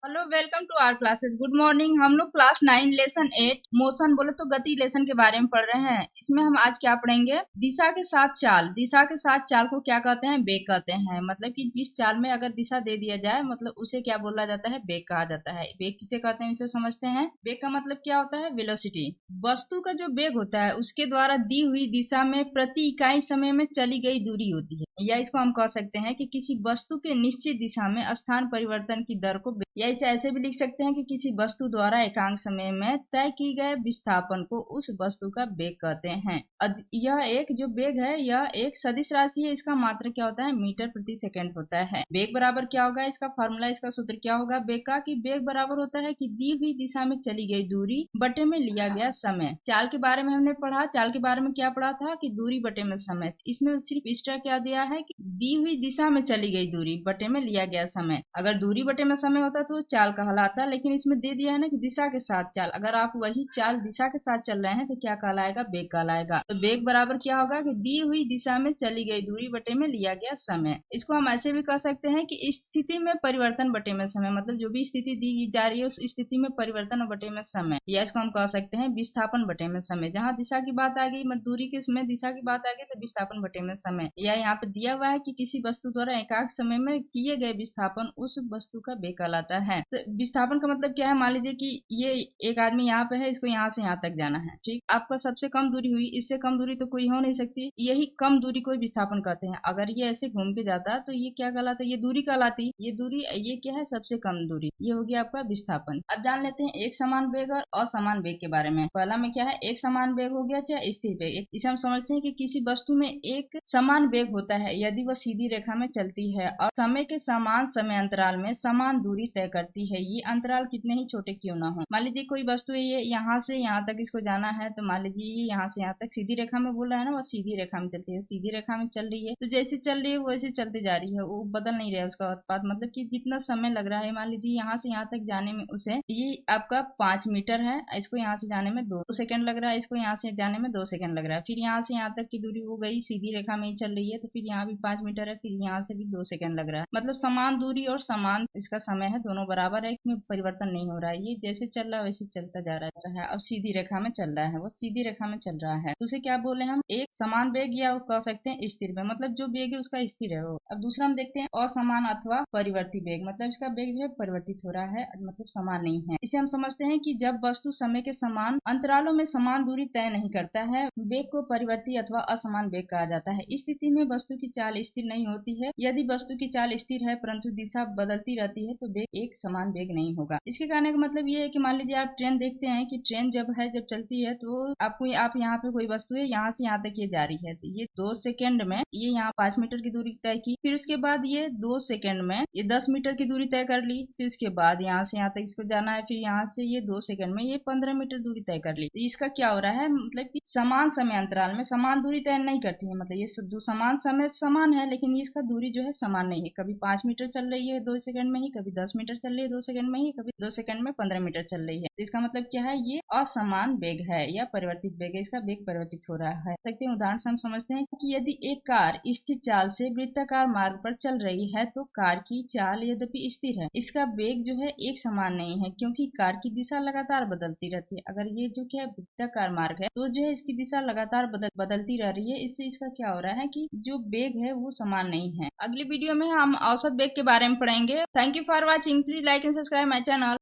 Hello, welcome to our classes. Good morning. हम लोग class 9 lesson 8 motion बोले तो गति लेसन के बारे में पढ़ रहे हैं। इसमें हम आज क्या पढ़ेंगे? दिशा के साथ चाल। दिशा के साथ चाल को क्या कहते हैं? वेग कहते हैं। मतलब कि जिस चाल में अगर दिशा दे दिया जाए, मतलब उसे क्या बोला जाता है? वेग कहा जाता है। वेग किसे कहते हैं इसे समझते हैं। वेग का मतलब क्या होता है? वेलोसिटी। वस्तु का जो वेग होता है उसके द्वारा दी हुई दिशा में प्रति इकाई समय में चली गई दूरी होती है। या इसको हम कह सकते हैं कि किसी वस्तु के निश्चित दिशा में स्थान परिवर्तन की दर को, या इसे ऐसे भी लिख सकते हैं कि किसी वस्तु द्वारा एकांक समय में तय की गए विस्थापन को उस वस्तु का वेग कहते हैं। यह एक जो वेग है यह एक सदिश राशि है। इसका मात्रक क्या होता है? मीटर प्रति सेकंड होता है। वेग बराबर क्या होगा? इसका फॉर्मूला, इसका सूत्र क्या होगा वेग का? कि वेग बराबर होता है कि दी हुई दिशा में चली गई दूरी बटे में लिया गया समय। चाल के बारे में हमने पढ़ा। चाल के बारे में क्या पढ़ा था? कि दूरी बटे में समय। इसमें सिर्फ एक्स्ट्रा क्या दिया है कि दी हुई दिशा में चली गई दूरी बटे में लिया गया समय। अगर दूरी बटे में समय होता तो चाल कहलाता, लेकिन इसमें दे दिया है ना कि दिशा के साथ चाल। अगर आप वही चाल दिशा के साथ चल रहे हैं तो क्या कहलाएगा? वेग कहलाएगा। तो वेग बराबर क्या होगा? कि दी हुई दिशा में चली गई दूरी बटे में लिया गया समय। इसको हम ऐसे भी कह सकते हैं कि स्थिति में परिवर्तन बटे में समय। मतलब जो भी स्थिति दी जा रही है उस स्थिति में परिवर्तन बटे में समय। या इसको हम कह सकते हैं विस्थापन बटे में समय। जहाँ दिशा की बात आ गई, मतलब दूरी के समय दिशा की बात आ गई तो विस्थापन बटे में समय। या यहाँ पे दिया हुआ है कि किसी वस्तु द्वारा एकाक समय में किए गए विस्थापन उस वस्तु का वेग कहलाता है। तो विस्थापन का मतलब क्या है? मान लीजिए कि ये एक आदमी यहाँ पे है, इसको यहाँ से यहाँ तक जाना है, ठीक। आपका सबसे कम दूरी हुई, इससे कम दूरी तो कोई हो नहीं सकती। यही कम दूरी को विस्थापन कहते हैं। अगर ये ऐसे घूम के जाता तो ये क्या कहलाता? ये दूरी कहलाती। ये दूरी, ये क्या है? सबसे कम दूरी। ये हो गया आपका विस्थापन। अब जान लेते हैं एक समान वेग और असमान वेग के बारे में। पहला में क्या है? एक समान वेग हो गया चाहे स्थिर वेग। इसे हम समझते हैं कि किसी वस्तु में एक समान वेग होता है यदि वह सीधी रेखा में चलती है और समय के समान समय अंतराल में समान दूरी तय करती है। ये अंतराल कितने ही छोटे क्यों ना हो। मान लीजिए कोई वस्तु है, ये यहाँ से यहाँ तक इसको जाना है, तो मान लीजिए ये यहाँ से यहाँ तक सीधी रेखा में बोल रहा है ना, वो सीधी रेखा में चलती है। सीधी रेखा में चल रही है तो जैसे चल रही है वैसे चलती जा रही है, वो बदल नहीं रहा है उसका उत्पाद। मतलब कि जितना समय लग रहा है, मान लीजिए यहाँ से यहाँ तक जाने में उसे, ये आपका 5 मीटर है, इसको यहाँ से जाने में 2 सेकंड लग रहा है, इसको यहाँ से जाने में 2 सेकंड लग रहा है। फिर यहाँ से यहाँ तक की दूरी हो गई, सीधी रेखा में ही चल रही है, तो फिर यहाँ भी 5 मीटर है, फिर यहाँ से भी 2 सेकंड लग रहा है। मतलब समान दूरी और समान इसका समय है, दोनों बराबर है, इसमें परिवर्तन नहीं हो रहा है। ये जैसे चल रहा है वैसे चलता जा रहा है और सीधी रेखा में चल रहा है, वो सीधी रेखा में चल रहा है। तो उसे क्या बोले हम? एक समान वेग, या कह सकते हैं स्थिर वेग। मतलब जो वेग है उसका स्थिर है वो। अब दूसरा हम देखते हैं असमान अथवा परिवर्ती वेग। मतलब इसका वेग जो है परिवर्तित हो रहा है, मतलब समान नहीं है। इसे हम समझते हैं कि जब वस्तु समय के समान अंतरालों में समान दूरी तय नहीं करता है, वेग को परिवर्ती अथवा असमान वेग कहा जाता है। इस स्थिति में वस्तु की चाल स्थिर नहीं होती है। यदि वस्तु की चाल स्थिर है परंतु दिशा बदलती रहती है तो वेग एक समान वेग नहीं होगा। इसके कहने का मतलब ये है कि मान लीजिए आप ट्रेन देखते हैं कि ट्रेन जब चलती है तो आपको, आप यहाँ पे कोई वस्तु है, यहाँ से यहाँ तक ये जा रही है, तो ये 2 सेकंड में ये यहाँ 5 मीटर की दूरी तय की, फिर उसके बाद ये 2 सेकंड में ये 10 मीटर की दूरी तय कर ली, फिर उसके बाद यहाँ से यहाँ तक इसको जाना है, फिर यहाँ से ये 2 सेकंड में ये 15 मीटर दूरी तय कर ली। तो इसका क्या हो रहा है? मतलब कि समान समय अंतराल में समान दूरी तय नहीं करती है। मतलब ये समान समय समान है, लेकिन इसका दूरी जो है समान नहीं है। कभी 5 मीटर चल रही है 2 सेकंड में ही, कभी 10 मीटर चल रही है 2 सेकंड में ही, कभी 2 सेकंड में 15 मीटर चल रही है। तो इसका मतलब क्या है? ये असमान वेग है या परिवर्तित वेग है। इसका वेग परिवर्तित हो रहा है। सकते हैं उदाहरण से हम समझते हैं कि यदि एक कार स्थिर चाल से वृत्ताकार मार्ग पर चल रही है तो कार की चाल यद्यपि स्थिर है, इसका वेग जो है एक समान नहीं है, क्योंकि कार की दिशा लगातार बदलती रहती है। अगर ये जो क्या है वृत्ताकार मार्ग है तो जो है इसकी दिशा लगातार बदलती रह रही है। इससे इसका क्या हो रहा है कि जो वेग है वो समान नहीं है। अगली वीडियो में हम औसत वेग के बारे में पढ़ेंगे। Thank you for watching. Please like and subscribe my channel.